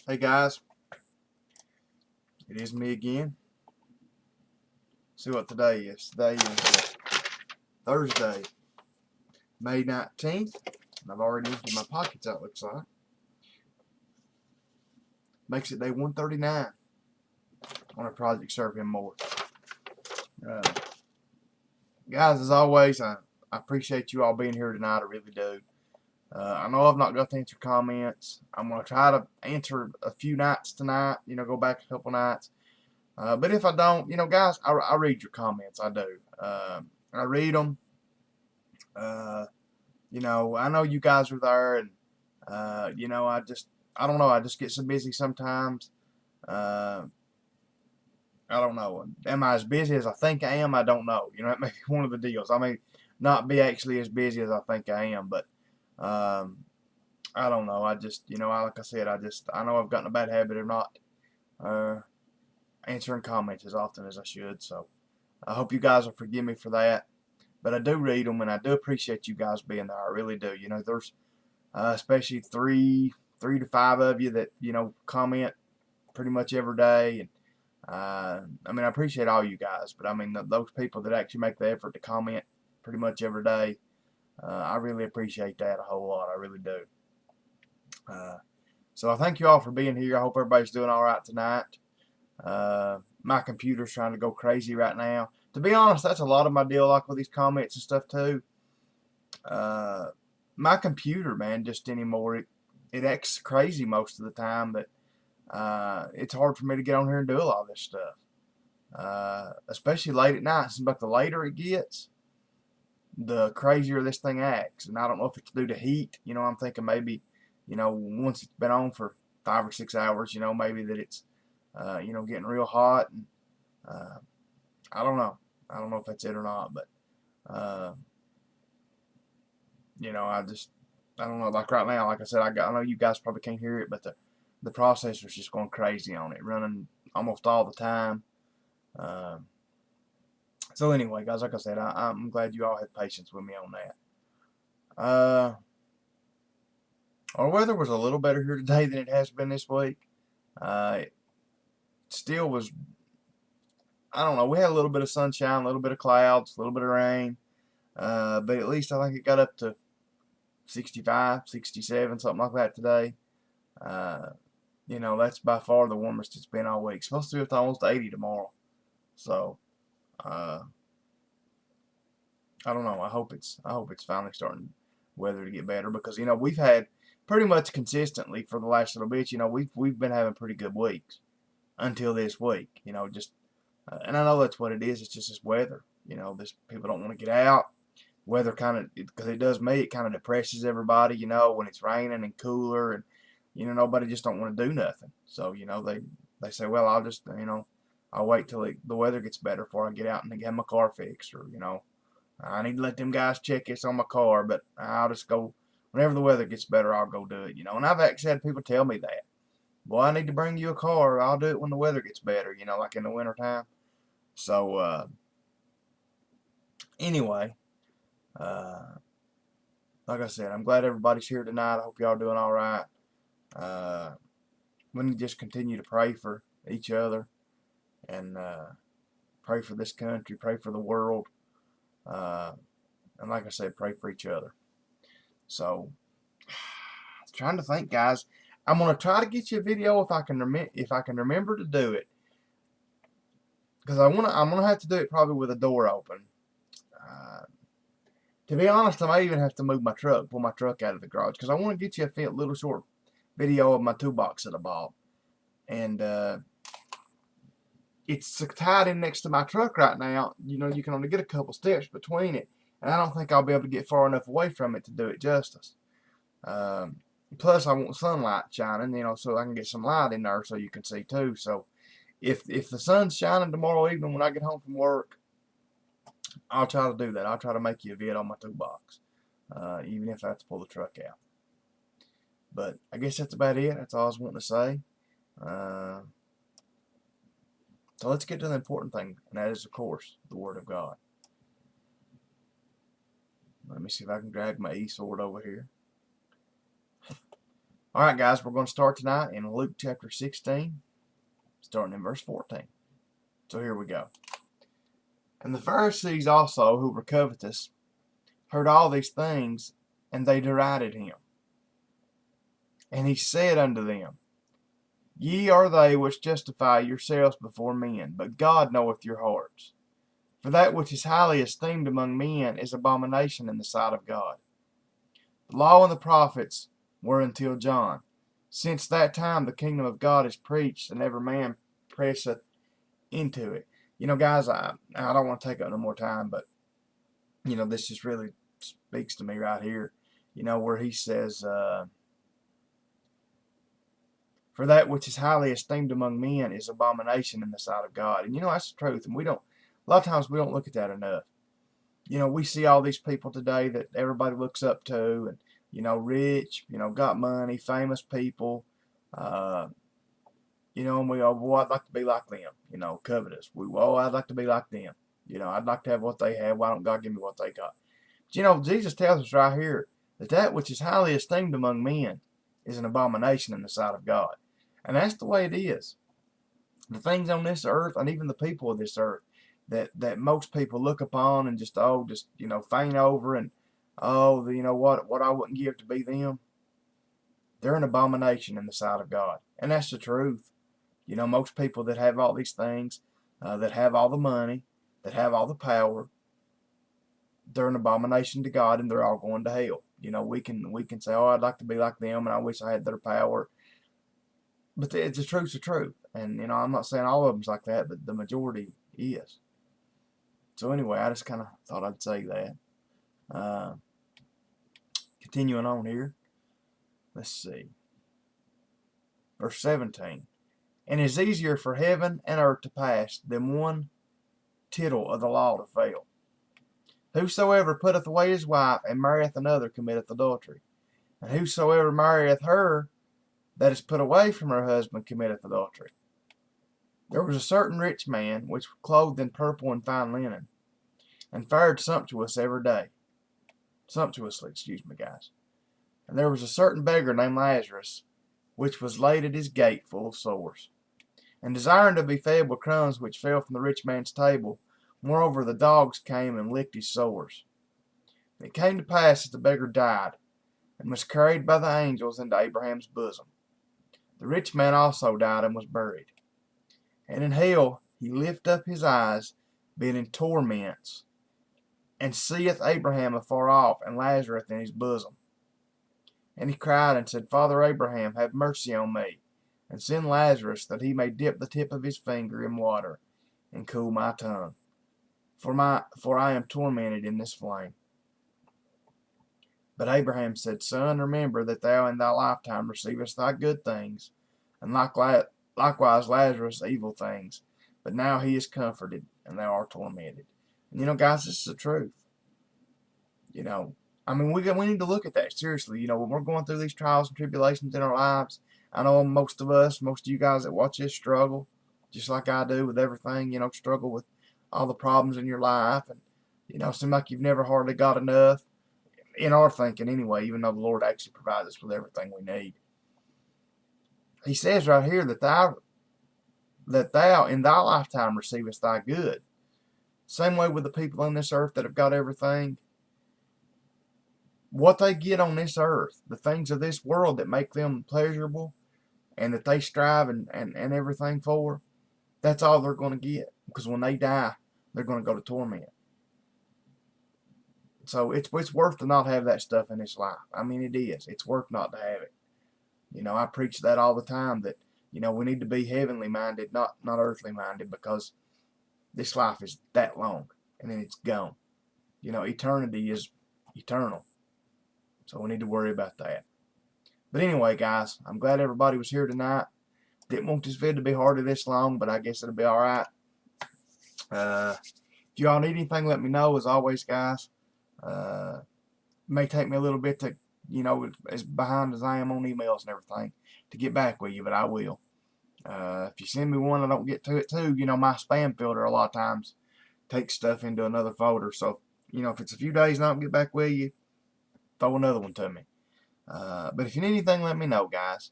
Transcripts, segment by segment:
Hey guys, it is me again. See what today is. Today is Thursday, May 19th, and I've already emptied my pockets out, looks like. Makes it day 139 on a project Serve Him More. Uh, Guys, as always, I appreciate you all being here tonight, I really do. I know I've not got to answer comments. I'm going to try to answer a few nights tonight, go back a couple nights. But if I don't, guys, I read your comments. I do. I read them. I know you guys are there, and I don't know. I just get so busy sometimes. Uh, I don't know. Am I as busy as I think I am? I don't know. That may be one of the deals. I may not be actually as busy as I think I am, but I don't know. I just, like I said, I know I've gotten a bad habit of not answering comments as often as I should. So I hope you guys will forgive me for that. But I do read them, and I do appreciate you guys being there. I really do. There's especially three to five of you that comment pretty much every day, and I appreciate all you guys. But those people that actually make the effort to comment pretty much every day, I really appreciate that a whole lot. I really do. So I thank you all for being here. I hope everybody's doing all right tonight. My computer's trying to go crazy right now. To be honest, that's a lot of my deal, like with these comments and stuff too. My computer, man, just anymore, it acts crazy most of the time, but it's hard for me to get on here and do a lot of this stuff. Especially late at night. Seems like the later it gets, the crazier this thing acts. And I don't know if it's due to heat. I'm thinking maybe, once it's been on for 5 or 6 hours, maybe that it's, getting real hot. And I don't know. I don't know if that's it or not, but I don't know. Like right now, like I said, I know you guys probably can't hear it, but the processor's just going crazy on it, running almost all the time. So anyway, guys, like I said, I'm glad you all had patience with me on that. Our weather was a little better here today than it has been this week. It still was, I don't know, we had a little bit of sunshine, a little bit of clouds, a little bit of rain. But at least I think it got up to 65, 67, something like that today. That's by far the warmest it's been all week. It's supposed to be up to almost 80 tomorrow. So, I don't know. I hope it's finally starting weather to get better, because we've had pretty much consistently for the last little bit. We've been having pretty good weeks until this week. And I know that's what it is. It's just this weather. This people don't want to get out. Weather kind of, because it does me, it kind of depresses everybody. When it's raining and cooler, and nobody just don't want to do nothing. So they say, well, I'll wait till the weather gets better before I get out and get my car fixed, or I need to let them guys check this on my car, but I'll just go whenever the weather gets better. I'll go do it. And I've actually had people tell me that. Boy, I need to bring you a car. I'll do it when the weather gets better. Like in the wintertime. So anyway, like I said, I'm glad everybody's here tonight. I hope y'all doing all right. We need to just continue to pray for each other, and pray for this country, pray for the world, and like I said, pray for each other. So, trying to think, guys. I'm gonna try to get you a video if I can remember to do it, because I'm gonna have to do it probably with a door open. To be honest, I might even have to move my truck, pull my truck out of the garage, because I want to get you a little short video of my toolbox that I bought. And it's tied in next to my truck right now. You can only get a couple steps between it. And I don't think I'll be able to get far enough away from it to do it justice. Plus, I want sunlight shining, so I can get some light in there so you can see too. So if the sun's shining tomorrow evening when I get home from work, I'll try to do that. I'll try to make you a vid on my toolbox, even if I have to pull the truck out. But I guess that's about it. That's all I was wanting to say. So let's get to the important thing, and that is, of course, the Word of God. Let me see if I can drag my e-sword over here. Alright guys, we're going to start tonight in Luke chapter 16, starting in verse 14. So here we go. And the Pharisees also, who were covetous, heard all these things, and they derided him. And he said unto them, Ye are they which justify yourselves before men, but God knoweth your hearts. For that which is highly esteemed among men is abomination in the sight of God. The law and the prophets were until John. Since that time the kingdom of God is preached, and every man presseth into it. You know, guys, I don't want to take up no more time, but, you know, this just really speaks to me right here. You know, where he says, for that which is highly esteemed among men is abomination in the sight of God. And, you know, that's the truth. And a lot of times we don't look at that enough. You know, we see all these people today that everybody looks up to, and, you know, rich, you know, got money, famous people, you know, and we go, well, I'd like to be like them, you know, covetous. I'd like to be like them. You know, I'd like to have what they have. Why don't God give me what they got? But, you know, Jesus tells us right here that that which is highly esteemed among men is an abomination in the sight of God. And that's the way it is. The things on this earth, and even the people of this earth, that most people look upon and just you know, faint over, and you know what I wouldn't give to be them, they're an abomination in the sight of God. And that's the truth. You know, most people that have all these things, that have all the money, that have all the power, they're an abomination to God, and they're all going to hell. You know, we can say, oh, I'd like to be like them, and I wish I had their power. But the truth's the truth. And, you know, I'm not saying all of them's like that, but the majority is. So anyway, I just kind of thought I'd say that. Continuing on here. Let's see. Verse 17. And it is easier for heaven and earth to pass than one tittle of the law to fail. Whosoever putteth away his wife and marrieth another committeth adultery. And whosoever marrieth her that is put away from her husband committeth adultery. There was a certain rich man which was clothed in purple and fine linen, and fared sumptuously, excuse me, guys. And there was a certain beggar named Lazarus, which was laid at his gate full of sores, and desiring to be fed with crumbs which fell from the rich man's table. Moreover, the dogs came and licked his sores. And it came to pass that the beggar died, and was carried by the angels into Abraham's bosom. The rich man also died and was buried. And in hell he lift up his eyes, being in torments, and seeth Abraham afar off, and Lazarus in his bosom. And he cried and said, Father Abraham, have mercy on me, and send Lazarus, that he may dip the tip of his finger in water, and cool my tongue. For I am tormented in this flame. But Abraham said, Son, remember that thou in thy lifetime receivest thy good things, and likewise Lazarus evil things. But now he is comforted, and thou art tormented. And, you know, guys, this is the truth. You know, I mean, we need to look at that seriously. You know, when we're going through these trials and tribulations in our lives, I know most of you guys that watch this struggle, just like I do with everything, you know, struggle with all the problems in your life, and, you know, seem like you've never hardly got enough, in our thinking anyway, even though the Lord actually provides us with everything we need. He says right here that thou in thy lifetime receivest thy good. Same way with the people on this earth that have got everything. What they get on this earth, the things of this world that make them pleasurable, and that they strive and everything for, that's all they're going to get. Because when they die, they're going to go to torment. So it's worth to not have that stuff in this life. I mean, it is. It's worth not to have it. You know, I preach that all the time, that, you know, we need to be heavenly minded, not earthly minded, because this life is that long, and then it's gone. You know, eternity is eternal. So we need to worry about that. But anyway, guys, I'm glad everybody was here tonight. Didn't want this video to be hardly this long, but I guess it'll be alright. If y'all need anything, let me know. As always, guys. May take me a little bit to, you know, as behind as I am on emails and everything, to get back with you, but I will. If you send me one, I don't get to it too. You know, my spam filter a lot of times takes stuff into another folder. So, you know, if it's a few days and I don't get back with you, throw another one to me. But if you need anything, let me know, guys.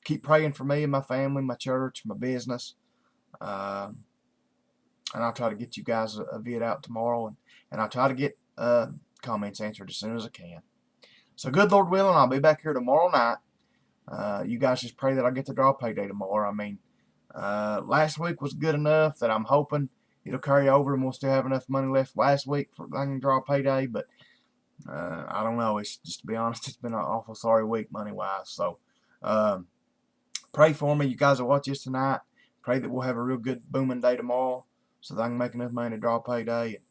Keep praying for me and my family, my church, my business. Um, and I'll try to get you guys a vid out tomorrow, and I'll try to get comments answered as soon as I can. So good Lord willing, I'll be back here tomorrow night. You guys just pray that I get to draw payday tomorrow. I mean, last week was good enough that I'm hoping it'll carry over and we'll still have enough money left last week for I can draw payday. But I don't know. It's just, to be honest, it's been an awful sorry week money wise. So pray for me. You guys will watch this tonight. Pray that we'll have a real good booming day tomorrow so that I can make enough money to draw payday.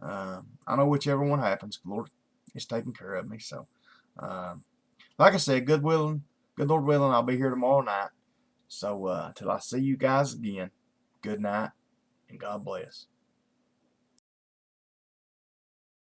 I know whichever one happens, Lord is taking care of me. So, like I said, good Lord willing, I'll be here tomorrow night. So, till I see you guys again, good night and God bless.